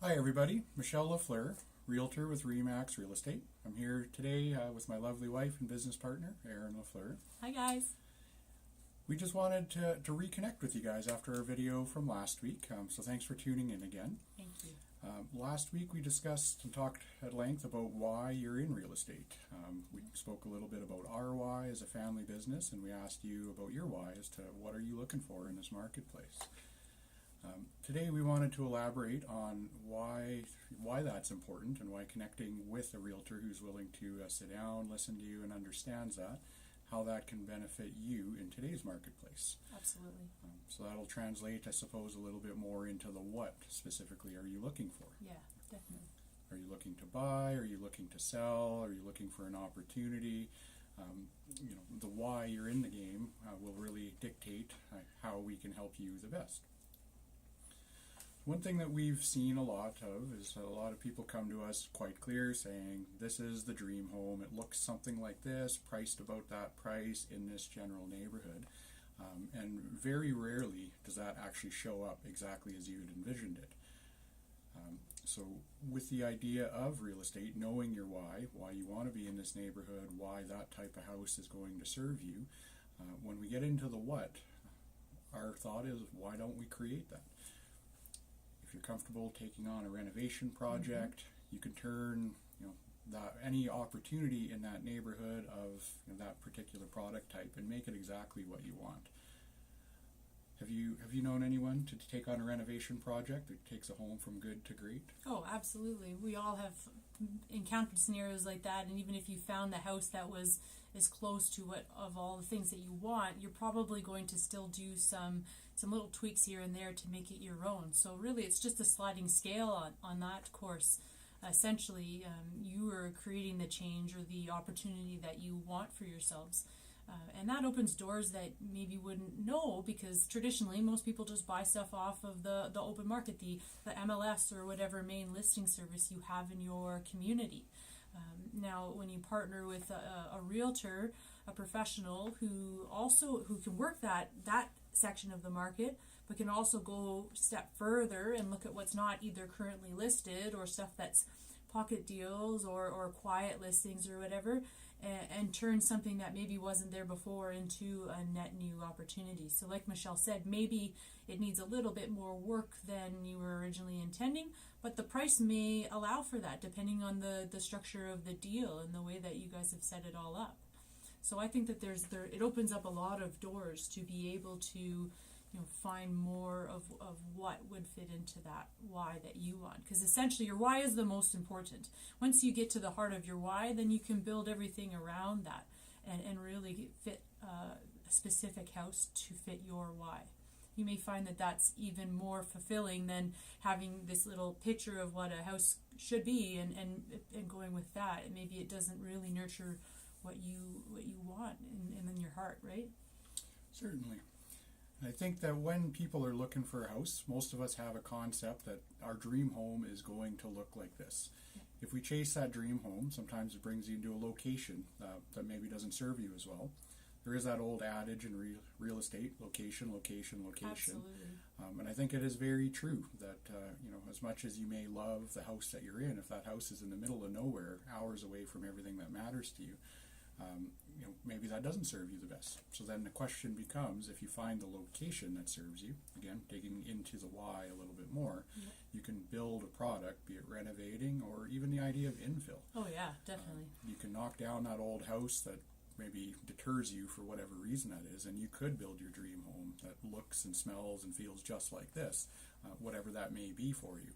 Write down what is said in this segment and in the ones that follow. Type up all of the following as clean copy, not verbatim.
Hi everybody, Michel Lafleur, Realtor with Remax Real Estate. I'm here today with my lovely wife and business partner, Erin Lafleur. Hi guys. We just wanted to reconnect with you guys after our video from last week, so thanks for tuning in again. Thank you. Last week we discussed and talked at length about why you're in real estate. We spoke a little bit about our why as a family business, and we asked you about your why as to what are you looking for in this marketplace. Today we wanted to elaborate on why that's important and why connecting with a realtor who's willing to sit down, listen to you, and understands that, how that can benefit you in today's marketplace. Absolutely. So that'll translate, I suppose, a little bit more into the what specifically are you looking for. Yeah, definitely. Are you looking to buy? Are you looking to sell? Are you looking for an opportunity? The why you're in the game will really dictate how we can help you the best. One thing that we've seen a lot of is a lot of people come to us quite clear saying, this is the dream home, it looks something like this, priced about that price in this general neighborhood. And very rarely does that actually show up exactly as you had envisioned it. So with the idea of real estate, knowing your why you want to be in this neighborhood, why that type of house is going to serve you, when we get into the what, our thought is, why don't we create that? If you're comfortable taking on a renovation project, you can turn that any opportunity in that neighborhood of that particular product type and make it exactly what you want. Have you known anyone to take on a renovation project that takes a home from good to great? Oh, absolutely. We all have encountered scenarios like that, and even if you found the house that was as close to what of all the things that you want, you're probably going to still do some little tweaks here and there to make it your own. So really it's just a sliding scale on that course. Essentially, you are creating the change or the opportunity that you want for yourselves. And that opens doors that maybe wouldn't know, because traditionally most people just buy stuff off of the open market, the MLS or whatever main listing service you have in your community. Now, when you partner with a realtor, a professional who can work that section of the market, but can also go a step further and look at what's not either currently listed or stuff that's pocket deals or quiet listings or whatever, and turn something that maybe wasn't there before into a net new opportunity. So like Michelle said, maybe it needs a little bit more work than you were originally intending, but the price may allow for that depending on the structure of the deal and the way that you guys have set it all up. So I think that it opens up a lot of doors to be able to find more of what would fit into that why that you want, because essentially your why is the most important. Once you get to the heart of your why, then you can build everything around that and really fit a specific house to fit your why. You may find that that's even more fulfilling than having this little picture of what a house should be and going with that, and maybe it doesn't really nurture what you want in your heart, right? Certainly. I think that when people are looking for a house, most of us have a concept that our dream home is going to look like this. Yeah. If we chase that dream home, sometimes it brings you into a location that maybe doesn't serve you as well. There is that old adage in real estate, location, location, location. Absolutely. And I think it is very true that, as much as you may love the house that you're in, if that house is in the middle of nowhere, hours away from everything that matters to you, maybe that doesn't serve you the best. So then the question becomes, if you find the location that serves you, again, digging into the why a little bit more, you can build a product, be it renovating or even the idea of infill. Oh yeah, definitely. You can knock down that old house that maybe deters you for whatever reason that is, and you could build your dream home that looks and smells and feels just like this, whatever that may be for you.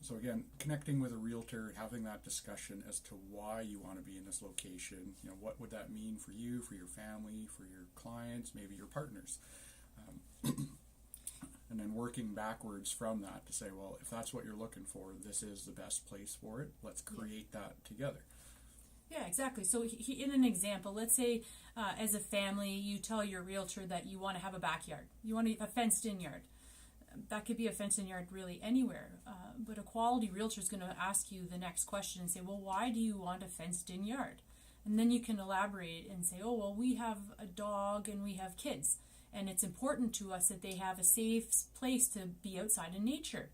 So again, connecting with a realtor, having that discussion as to why you want to be in this location, what would that mean for you, for your family, for your clients, maybe your partners, and then working backwards from that to say, well, if that's what you're looking for, this is the best place for it. Let's create that together. Yeah, exactly. So in an example, let's say as a family, you tell your realtor that you want to have a backyard. You want a fenced-in yard. That could be a fenced-in yard really anywhere. But a quality realtor is going to ask you the next question and say, well, why do you want a fenced-in yard? And then you can elaborate and say, oh, well, we have a dog and we have kids. And it's important to us that they have a safe place to be outside in nature.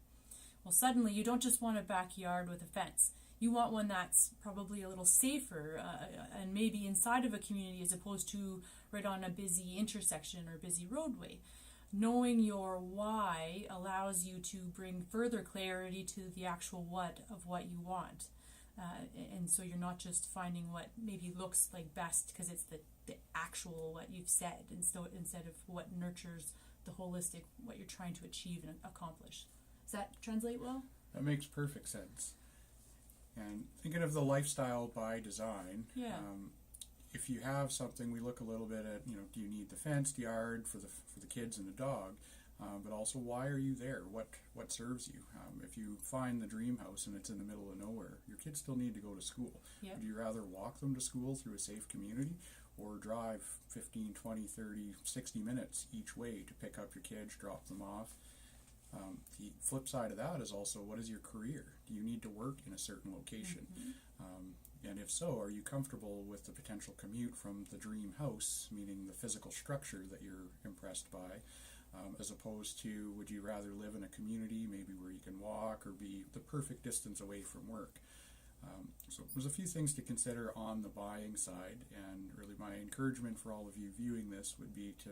Well, suddenly you don't just want a backyard with a fence. You want one that's probably a little safer and maybe inside of a community as opposed to right on a busy intersection or busy roadway. Knowing your why allows you to bring further clarity to the actual what of what you want. And so you're not just finding what maybe looks like best because it's the actual what you've said, and so instead of what nurtures the holistic what you're trying to achieve and accomplish. Does that translate well? That makes perfect sense. And thinking of the lifestyle by design, Yeah. If you have something, we look a little bit at, do you need the fenced yard for the kids and the dog, but also why are you there? What serves you? If you find the dream house and it's in the middle of nowhere, your kids still need to go to school. Yeah. Would you rather walk them to school through a safe community or drive 15, 20, 30, 60 minutes each way to pick up your kids, drop them off? The flip side of that is also, what is your career? Do you need to work in a certain location? And if so, are you comfortable with the potential commute from the dream house, meaning the physical structure that you're impressed by, as opposed to, would you rather live in a community maybe where you can walk or be the perfect distance away from work? So there's a few things to consider on the buying side, and really my encouragement for all of you viewing this would be to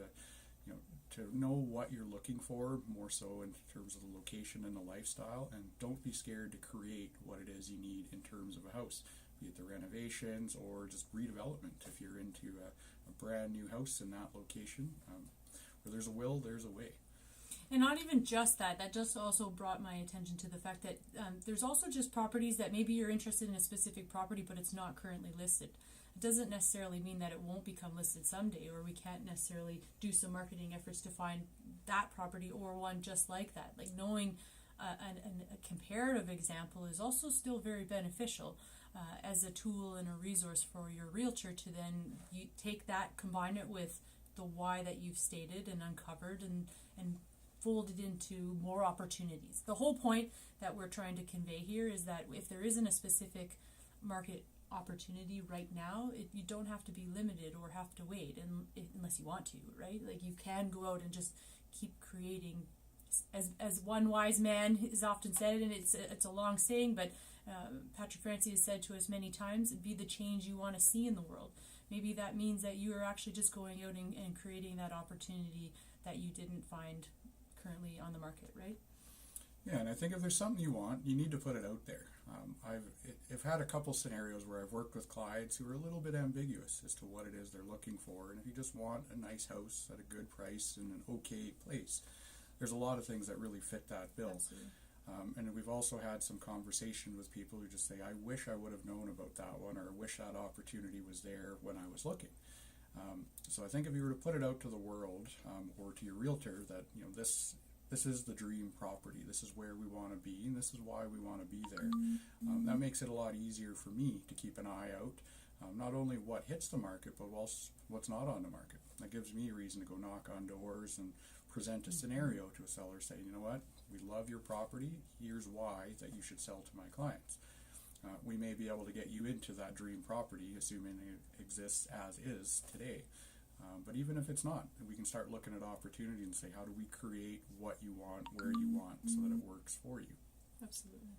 know what you're looking for, more so in terms of the location and the lifestyle, and don't be scared to create what it is you need in terms of a house, be it the renovations or just redevelopment. If you're into a brand new house in that location, where there's a will, there's a way. And not even just that. That just also brought my attention to the fact that there's also just properties that maybe you're interested in a specific property, but it's not currently listed. It doesn't necessarily mean that it won't become listed someday, or we can't necessarily do some marketing efforts to find that property or one just like that. Like knowing a comparative example is also still very beneficial as a tool and a resource for your realtor to then you take that, combine it with the why that you've stated and uncovered, and fold it into more opportunities. The whole point that we're trying to convey here is that if there isn't a specific market opportunity right now, you don't have to be limited or have to wait unless you want to, right? Like you can go out and just keep creating, as one wise man has often said, and it's a long saying, but Patrick Francis has said to us many times, be the change you want to see in the world. Maybe that means that you are actually just going out and creating that opportunity that you didn't find currently on the market, right? Yeah, and I think if there's something you want, you need to put it out there. I've had a couple scenarios where I've worked with clients who are a little bit ambiguous as to what it is they're looking for, and if you just want a nice house at a good price in an okay place, there's a lot of things that really fit that bill. Absolutely. And we've also had some conversation with people who just say, I wish I would have known about that one, or I wish that opportunity was there when I was looking. So I think if you were to put it out to the world, or to your realtor, that this is the dream property, this is where we want to be, and this is why we want to be there, that makes it a lot easier for me to keep an eye out, not only what hits the market, but also what's not on the market. That gives me a reason to go knock on doors and present a scenario to a seller, say, you know what, we love your property, here's why that you should sell to my clients. We may be able to get you into that dream property, assuming it exists as is today. But even if it's not, we can start looking at opportunity and say, how do we create what you want, where you want, so that it works for you? Absolutely.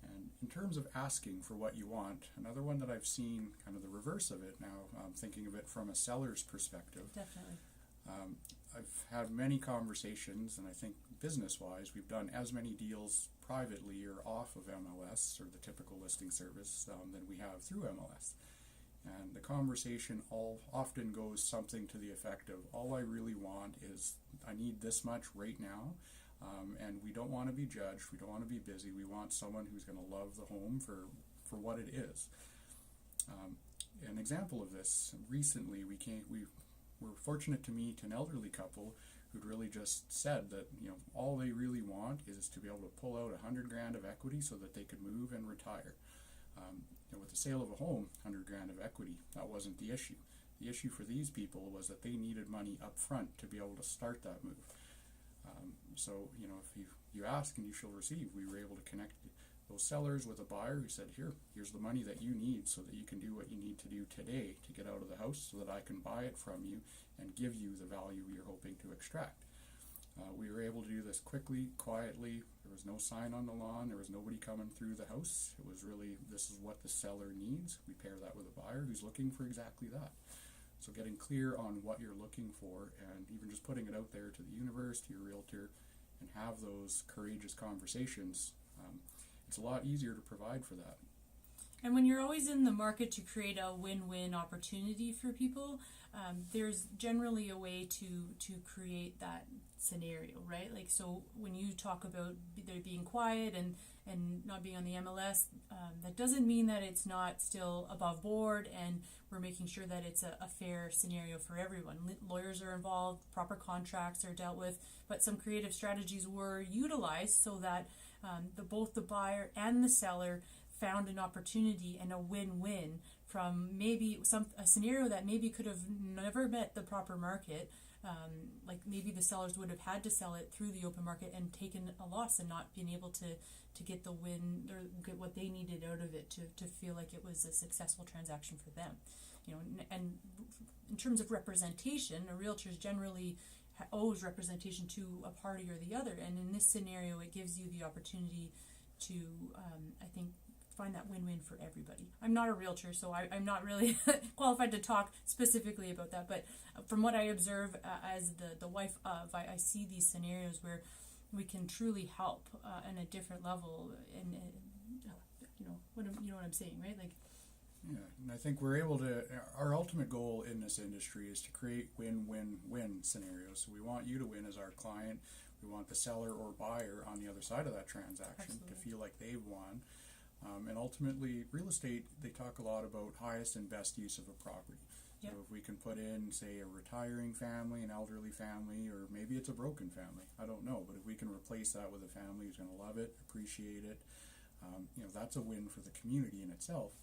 And in terms of asking for what you want, another one that I've seen kind of the reverse of it now, thinking of it from a seller's perspective. Definitely. I've had many conversations, and I think business-wise, we've done as many deals privately or off of MLS or the typical listing service than we have through MLS. And the conversation often goes something to the effect of, all I really want is, I need this much right now, and we don't want to be judged, we don't want to be busy, we want someone who's going to love the home for what it is. An example of this, recently we were fortunate to meet an elderly couple who'd really just said that all they really want is to be able to pull out $100,000 of equity so that they could move and retire. With the sale of a home, $100,000 of equity, that wasn't the issue. The issue for these people was that they needed money up front to be able to start that move. So if you ask and you shall receive, we were able to connect those sellers with a buyer who said, here's the money that you need so that you can do what you need to do today to get out of the house so that I can buy it from you and give you the value you're hoping to extract. We were able to do this quickly, quietly. There was no sign on the lawn. There was nobody coming through the house. It was really, this is what the seller needs. We pair that with a buyer who's looking for exactly that. So getting clear on what you're looking for, and even just putting it out there to the universe, to your realtor, and have those courageous conversations, it's a lot easier to provide for that. And when you're always in the market to create a win-win opportunity for people, there's generally a way to create that scenario, right? Like, so when you talk about there being quiet and not being on the MLS, that doesn't mean that it's not still above board, and we're making sure that it's a fair scenario for everyone. Lawyers are involved, proper contracts are dealt with, but some creative strategies were utilized so that both the buyer and the seller found an opportunity and a win-win from maybe a scenario that maybe could have never met the proper market. Like maybe the sellers would have had to sell it through the open market and taken a loss and not been able to get the win or get what they needed out of it to feel like it was a successful transaction for them. You know, and in terms of representation, a realtor generally owes representation to a party or the other, and in this scenario it gives you the opportunity to I think find that win-win for everybody. I'm not a realtor, so I'm not really qualified to talk specifically about that, but from what I observe as the wife of, I see these scenarios where we can truly help on a different level, and you know what I'm saying, right? Like, yeah, and I think we're able to, our ultimate goal in this industry is to create win-win-win scenarios. So we want you to win as our client. We want the seller or buyer on the other side of that transaction to feel like they've won. And ultimately, real estate, they talk a lot about highest and best use of a property. Yep. So if we can put in, say, a retiring family, an elderly family, or maybe it's a broken family, I don't know, but if we can replace that with a family who's going to love it, appreciate it, that's a win for the community in itself.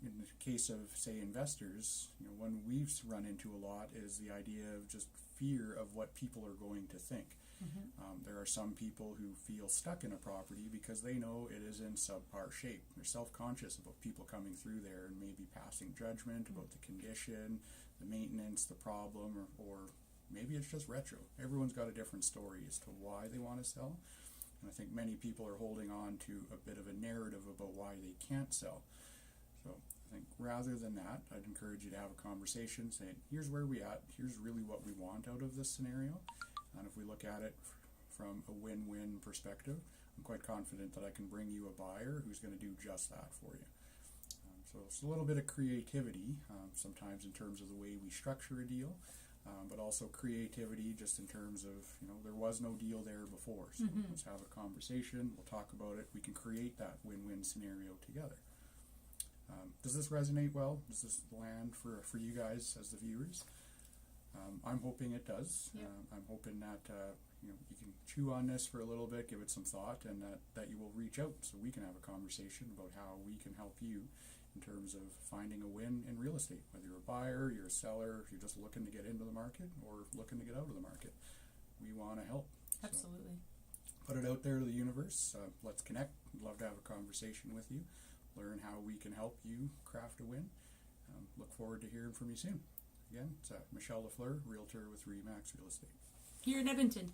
In the case of, say, investors, one we've run into a lot is the idea of just fear of what people are going to think. There are some people who feel stuck in a property because they know it is in subpar shape. They're self-conscious about people coming through there and maybe passing judgment about the condition, the maintenance, the problem, or maybe it's just retro. Everyone's got a different story as to why they want to sell. And I think many people are holding on to a bit of a narrative about why they can't sell. So I think rather than that, I'd encourage you to have a conversation saying, here's where we at, here's really what we want out of this scenario. And if we look at it from a win-win perspective, I'm quite confident that I can bring you a buyer who's going to do just that for you. So it's a little bit of creativity, sometimes in terms of the way we structure a deal, but also creativity just in terms of, there was no deal there before. So let's have a conversation, we'll talk about it, we can create that win-win scenario together. Does this resonate well? Does this land for you guys as the viewers? I'm hoping it does. Yep. I'm hoping that you can chew on this for a little bit, give it some thought, and that you will reach out so we can have a conversation about how we can help you in terms of finding a win in real estate. Whether you're a buyer, you're a seller, if you're just looking to get into the market or looking to get out of the market, we want to help. absolutely. So, put it out there to the universe. Let's connect. I'd love to have a conversation with you, learn how we can help you craft a win. Look forward to hearing from you soon. Again, it's Michel Lafleur, Realtor with Remax Real Estate. Here in Edmonton.